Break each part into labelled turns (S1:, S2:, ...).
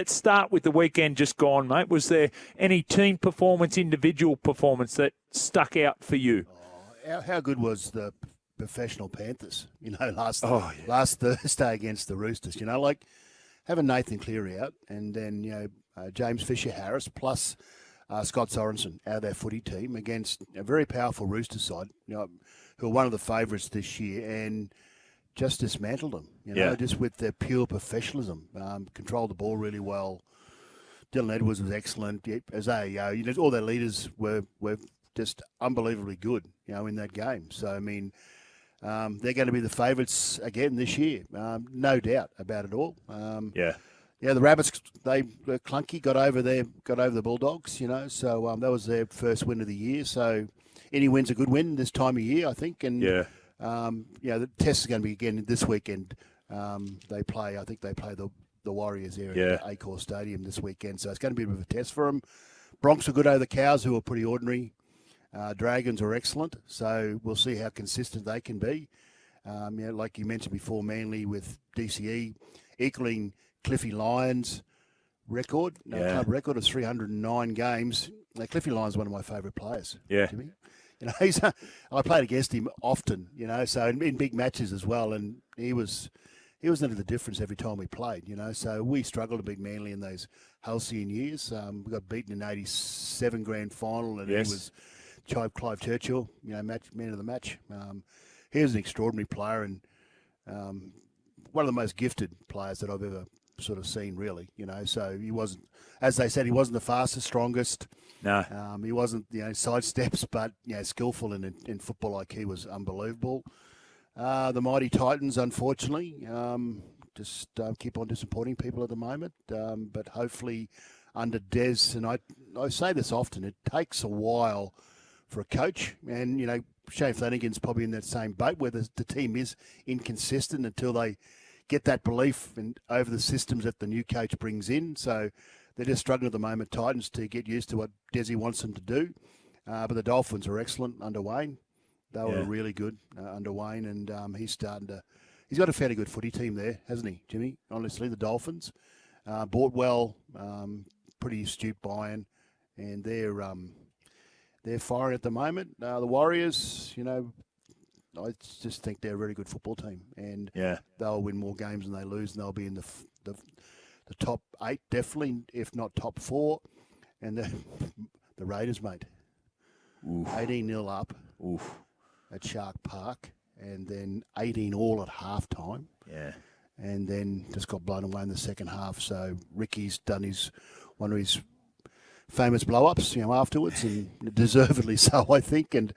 S1: let's start with the weekend just gone, mate. Was there any team performance, individual performance that stuck out for you?
S2: How good was the professional Panthers, last Thursday against the Roosters? Like having Nathan Cleary out and then, James Fisher-Harris plus Scott Sorensen out of their footy team against a very powerful Roosters side, who are one of the favourites this year, and just dismantled them, just with their pure professionalism. Controlled the ball really well. Dylan Edwards was excellent. As all their leaders were just unbelievably good, in that game. So, I mean, they're going to be the favourites again this year, no doubt about it all. Yeah, the Rabbits, they were clunky, got over the Bulldogs, so that was their first win of the year. So any win's a good win this time of year, I think. And, the test is going to be again this weekend. They play the Warriors there at Accor Stadium this weekend. So it's going to be a bit of a test for them. Bronx are good over the Cows, who are pretty ordinary. Dragons are excellent. So we'll see how consistent they can be. Like you mentioned before, Manly with DCE equaling Cliffy Lyons' record, club record of 309 games. Now, Cliffy Lyons is one of my favourite players.
S1: Yeah.
S2: Jimmy. I played against him often, so in big matches as well, and he was into the difference every time we played, so we struggled to beat Manly in those halcyon years. We got beaten in '87 grand final, and he was Clive Churchill, man of the match. He was an extraordinary player and one of the most gifted players that I've ever sort of seen, really, so he wasn't, as they said, he wasn't the fastest, strongest.
S1: No.
S2: He wasn't, side steps, but, skillful in football like he was unbelievable. The mighty Titans, unfortunately, just keep on disappointing people at the moment. But hopefully under Des, and I say this often, it takes a while for a coach. And, Shane Flanagan's probably in that same boat where the team is inconsistent until they get that belief over the systems that the new coach brings in. So they're just struggling at the moment, Titans, to get used to what Desi wants them to do. But the Dolphins are excellent under Wayne. They were really good under Wayne, and he's got a fairly good footy team there, hasn't he, Jimmy? Honestly, the Dolphins bought well, pretty astute buying, and they're firing at the moment. The Warriors, I just think they're a very good football team, and they'll win more games than they lose, and they'll be in the top 8, definitely, if not top 4. And the Raiders, mate, 18-0 up at Shark Park, and then 18-all at halftime. Yeah, and then just got blown away in the second half. So Ricky's done one of his famous blow-ups, afterwards, and deservedly so, I think. And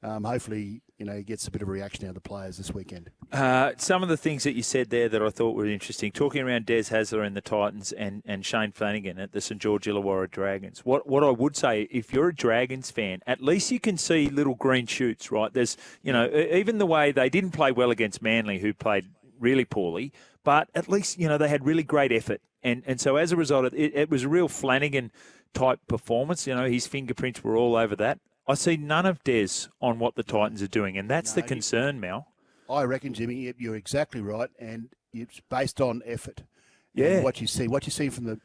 S2: hopefully, he gets a bit of a reaction out of the players this weekend.
S1: Some of the things that you said there that I thought were interesting, talking around Des Hasler and the Titans and Shane Flanagan at the St George Illawarra Dragons. What I would say, if you're a Dragons fan, at least you can see little green shoots, right? There's, even the way they didn't play well against Manly, who played really poorly, but at least, they had really great effort. And so as a result, it was a real Flanagan-type performance. His fingerprints were all over that. I see none of Des on what the Titans are doing, and that's the concern, Mal.
S2: I reckon, Jimmy, you're exactly right, and it's based on effort.
S1: Yeah.
S2: And what you see from the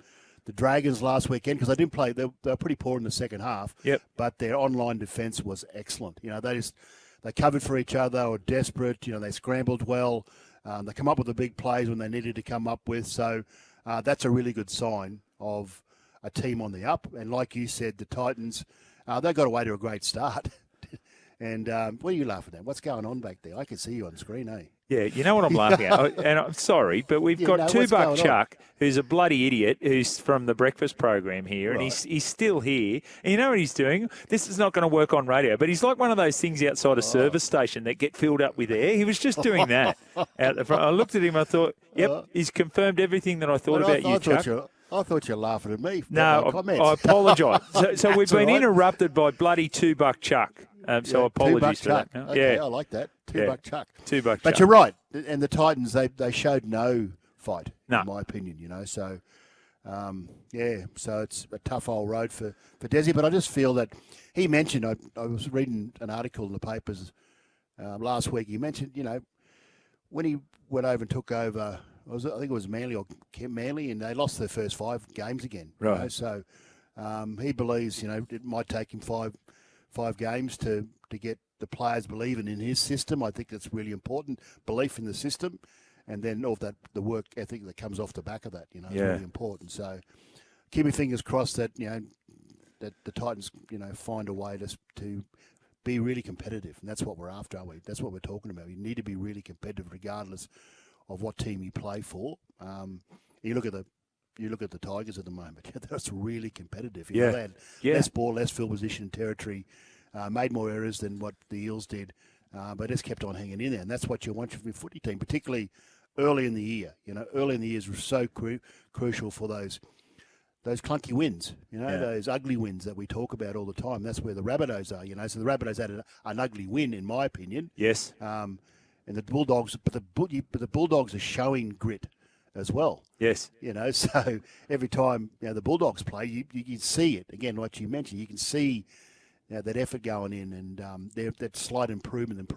S2: Dragons last weekend, because they didn't play, they were pretty poor in the second half.
S1: Yep.
S2: But their online defence was excellent. They covered for each other, or desperate. They scrambled well. They come up with the big plays when they needed to come up with. So that's a really good sign of a team on the up. And like you said, the Titans. They got away to a great start. And what are you laughing at? What's going on back there? I can see you on screen, eh?
S1: Yeah, you know what I'm laughing at? And I'm sorry, but we've got Two-Buck Chuck, who's a bloody idiot, who's from the breakfast program here, and he's still here. And you know what he's doing? This is not going to work on radio, but he's like one of those things outside a service station that get filled up with air. He was just doing that out the front. I looked at him, I thought, he's confirmed everything that I thought about you, Chuck.
S2: I thought you were laughing at me.
S1: No, I apologise. So we've been interrupted by bloody Two-Buck Chuck. So apologies for that.
S2: Okay, I like that. Two-Buck Chuck.
S1: Two-Buck Chuck.
S2: But you're right. And the Titans, they showed no fight, in my opinion, So, so it's a tough old road for Desi. But I just feel that he mentioned, I was reading an article in the papers last week. He mentioned, when he went over and took over I think it was Manly, and they lost their first 5 games again.
S1: Right.
S2: You know? So he believes, it might take him five games to get the players believing in his system. I think that's really important, belief in the system, and then all that the work ethic that comes off the back of that. Is really important. So keep your fingers crossed that that the Titans find a way to be really competitive, and that's what we're after, aren't we? That's what we're talking about. You need to be really competitive, regardless of what team you play for. You look at the Tigers at the moment. That's really competitive. They had less ball, less field position territory, made more errors than what the Eels did, but just kept on hanging in there. And that's what you want from your footy team, particularly early in the year. Early in the year is so crucial for those clunky wins, those ugly wins that we talk about all the time. That's where the Rabbitohs are, So the Rabbitohs had an ugly win, in my opinion.
S1: Yes.
S2: And the Bulldogs, but the Bulldogs are showing grit as well.
S1: Yes.
S2: So every time the Bulldogs play, you can see it. Again, what you mentioned, you can see that effort going in, and that slight improvement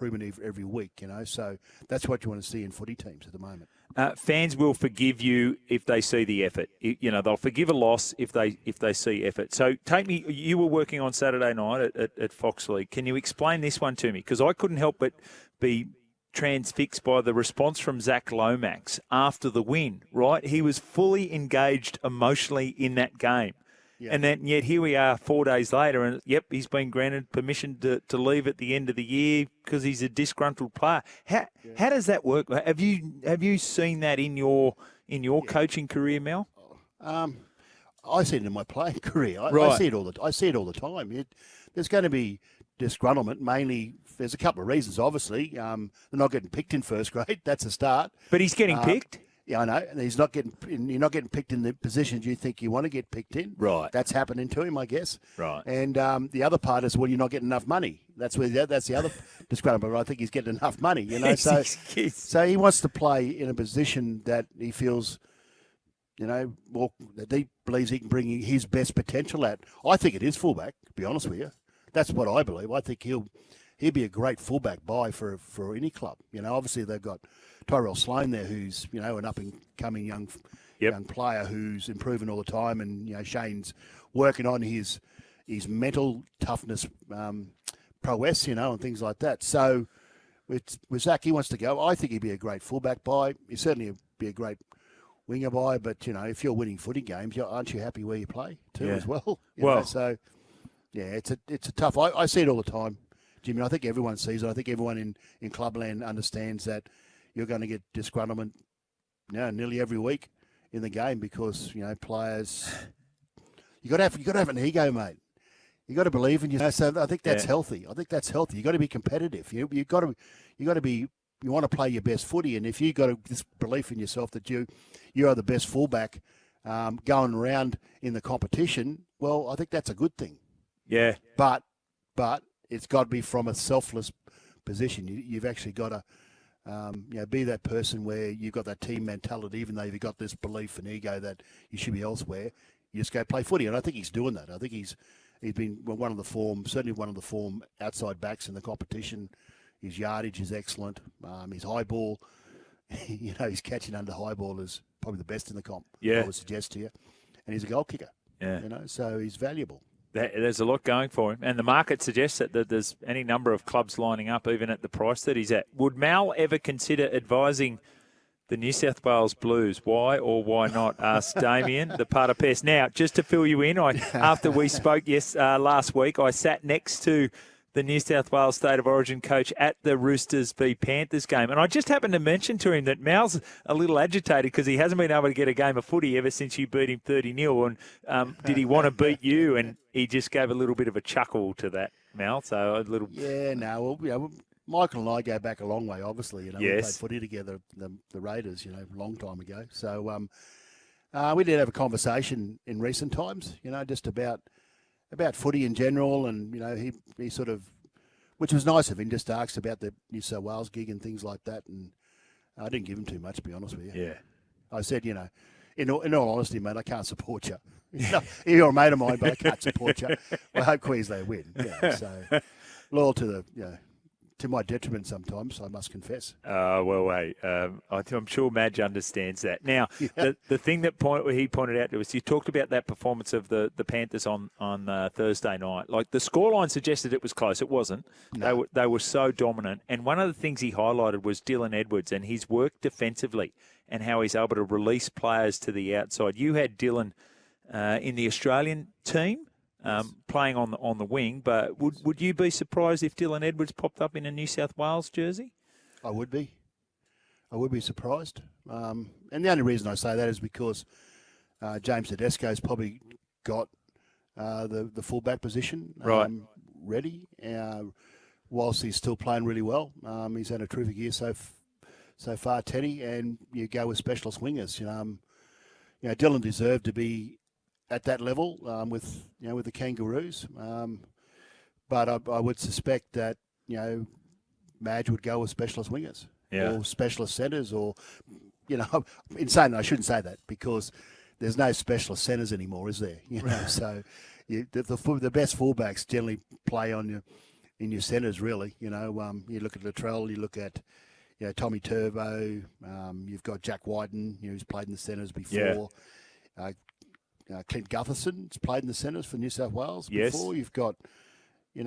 S2: every week. So that's what you want to see in footy teams at the moment.
S1: Fans will forgive you if they see the effort. They'll forgive a loss if they see effort. So take me. You were working on Saturday night at Fox League. Can you explain this one to me? Because I couldn't help but be transfixed by the response from Zac Lomax after the win. Right, he was fully engaged emotionally in that game. Yeah. And then yet here we are 4 days later, and he's been granted permission to leave at the end of the year because he's a disgruntled player. How does that work? Have you seen that in your coaching career, Mel?
S2: I see it in my playing career. I see it all the time. There's going to be disgruntlement. Mainly, there's a couple of reasons. Obviously, they're not getting picked in first grade. That's a start.
S1: But he's getting picked.
S2: Yeah, I know. And you're not getting picked in the positions you think you want to get picked in.
S1: Right.
S2: That's happening to him, I guess.
S1: Right.
S2: And the other part is, you're not getting enough money. That's the other disgruntlement. I think he's getting enough money, So he wants to play in a position that he feels, that he believes he can bring his best potential at. I think it is fullback, to be honest with you. That's what I believe. I think he'll be a great fullback buy for any club. Obviously they've got Tyrell Sloan there, who's an up and coming young player who's improving all the time, and Shane's working on his mental toughness, prowess, and things like that. So with Zac, he wants to go. I think he'd be a great fullback buy. He certainly be a great winger buy. But if you're winning footy games, aren't you happy where you play too as well? So it's a tough. I see it all the time, Jimmy. I think everyone sees it. I think everyone in clubland understands that you're going to get disgruntlement nearly every week in the game because players. You got to have an ego, mate. You got to believe in yourself. So I think that's healthy. You got to be competitive. You got to be. You want to play your best footy, and if you got this belief in yourself that you are the best fullback going around in the competition, well, I think that's a good thing.
S1: Yeah.
S2: But it's got to be from a selfless position. You've actually got to. Be that person where you've got that team mentality, even though you've got this belief and ego that you should be elsewhere. You just go play footy, and I think he's doing that. I think he's been certainly one of the form outside backs in the competition. His yardage is excellent. His high ball, he's catching under high ball is probably the best in the comp.
S1: Yeah,
S2: I would suggest to you, and he's a goal kicker.
S1: Yeah,
S2: so he's valuable.
S1: There's a lot going for him, and the market suggests that there's any number of clubs lining up, even at the price that he's at. Would Mal ever consider advising the New South Wales Blues? Why or why not? Asked Damien, the part of Pest. Now, just to fill you in, after we spoke last week, I sat next to the New South Wales State of Origin coach at the Roosters v Panthers game. And I just happened to mention to him that Mal's a little agitated because he hasn't been able to get a game of footy ever since you beat him 30-0. And did he want to beat you? And he just gave a little bit of a chuckle to that, Mal. So a little...
S2: Yeah, no, well, Michael and I go back a long way, obviously.
S1: Yes.
S2: We played footy together, the Raiders, a long time ago. So we did have a conversation in recent times, just about footy in general, and he sort of, which was nice of him, just asked about the New South Wales gig and things like that, and I didn't give him too much, to be honest with you.
S1: Yeah,
S2: I said, in all honesty, mate, I can't support you. You're a mate of mine, but I can't support you. I hope Queensland win. So loyal to the to my detriment sometimes, I must confess.
S1: Well, hey, I'm sure Madge understands that. Now, the thing that he pointed out to us, you talked about that performance of the Panthers on Thursday night. Like, the scoreline suggested it was close. It wasn't.
S2: No.
S1: They were so dominant. And one of the things he highlighted was Dylan Edwards and his work defensively and how he's able to release players to the outside. You had Dylan in the Australian team. Playing on the wing, but would you be surprised if Dylan Edwards popped up in a New South Wales jersey?
S2: I would be. I would be surprised. And the only reason I say that is because James Tedesco's probably got the fullback position ready. Whilst he's still playing really well, he's had a terrific year so far, Teddy. And you go with specialist wingers. Dylan deserved to be at that level with the Kangaroos, but I would suspect that Madge would go with specialist wingers or specialist centres, or in saying that, I shouldn't say that because there's no specialist centres anymore, is there? So the best fullbacks generally play in your centres, really. You look at Latrell, you look at Tommy Turbo, you've got Jack Whiten, who's played in the centres before. Clint Gutherson's played in the centres for New South Wales before. You've got, we've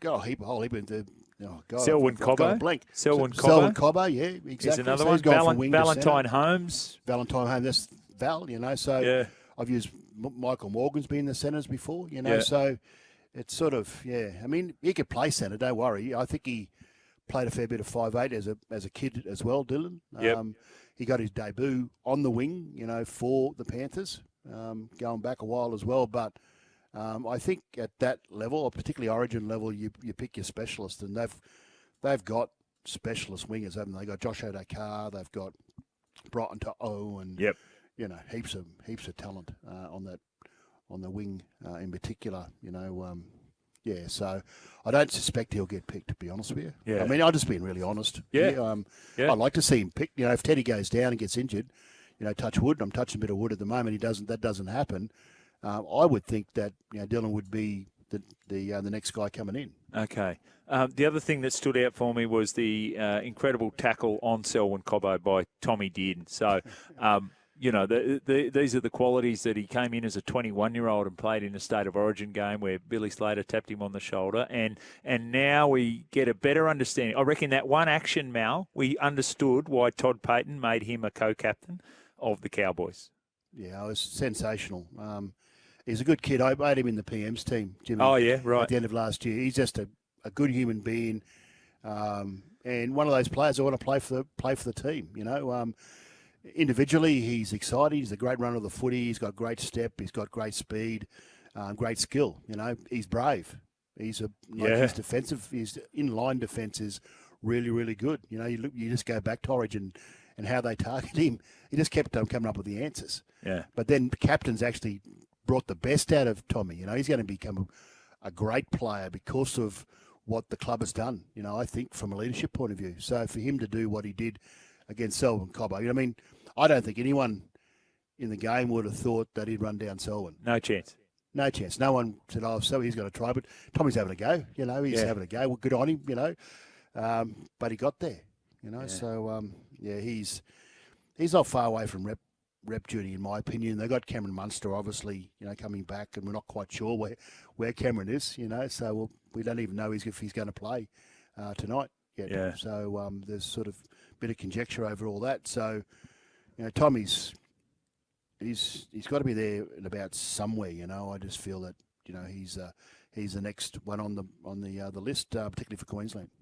S2: got a whole heap of the. Oh God,
S1: Selwyn Cobbo.
S2: Selwyn Cobbo, yeah, exactly.
S1: Here's another
S2: so
S1: one. Valentine Holmes.
S2: Valentine Holmes, that's Val. So I've used Michael Morgan's been in the centres before. So it's sort of I mean, he could play centre. Don't worry. I think he played a fair bit of 5'8" as a kid as well, Dylan. He got his debut on the wing, for the Panthers, going back a while as well. But I think at that level, or particularly Origin level, you pick your specialist, and they've got specialist wingers, haven't they? They've got Josh Odokar, they've got Brighton To'o, and heaps of talent on the wing in particular. So I don't suspect he'll get picked, to be honest with you.
S1: Yeah.
S2: I mean, I'm just being really honest. I'd like to see him picked. If Teddy goes down and gets injured, touch wood. I'm touching a bit of wood at the moment. That doesn't happen. I would think that Dylan would be the next guy coming in.
S1: Okay. The other thing that stood out for me was the incredible tackle on Selwyn Cobbo by Tommy Dearden. So. These are the qualities that he came in as a 21-year-old and played in a State of Origin game where Billy Slater tapped him on the shoulder. And now we get a better understanding. I reckon that one action, Mal, we understood why Todd Payton made him a co-captain of the Cowboys. Yeah,
S2: it was sensational. He's a good kid. I made him in the PM's team, Jimmy.
S1: Oh, yeah, right.
S2: At the end of last year. He's just a good human being, and one of those players I want to play for the team, Individually, he's exciting. He's a great runner of the footy. He's got great step. He's got great speed, great skill. He's brave. His in-line defence is really, really good. You just go back to Origin and how they target him. He just kept coming up with the answers.
S1: Yeah.
S2: But then the captain's actually brought the best out of Tommy. He's going to become a great player because of what the club has done. I think from a leadership point of view. So for him to do what he did against Selwyn Cobbo. I mean, I don't think anyone in the game would have thought that he'd run down Selwyn.
S1: No chance.
S2: No chance. No one said, so he's got to try. But Tommy's having a go. He's having a go. Well, good on him, but he got there, So, he's not far away from rep duty, in my opinion. They got Cameron Munster, obviously, coming back, and we're not quite sure where Cameron is, So we don't even know if he's going to play tonight yet.
S1: Yeah.
S2: So there's sort of a bit of conjecture over all that. So, Tommy's he's got to be there and about somewhere. I just feel that he's the next one on the list, particularly for Queensland.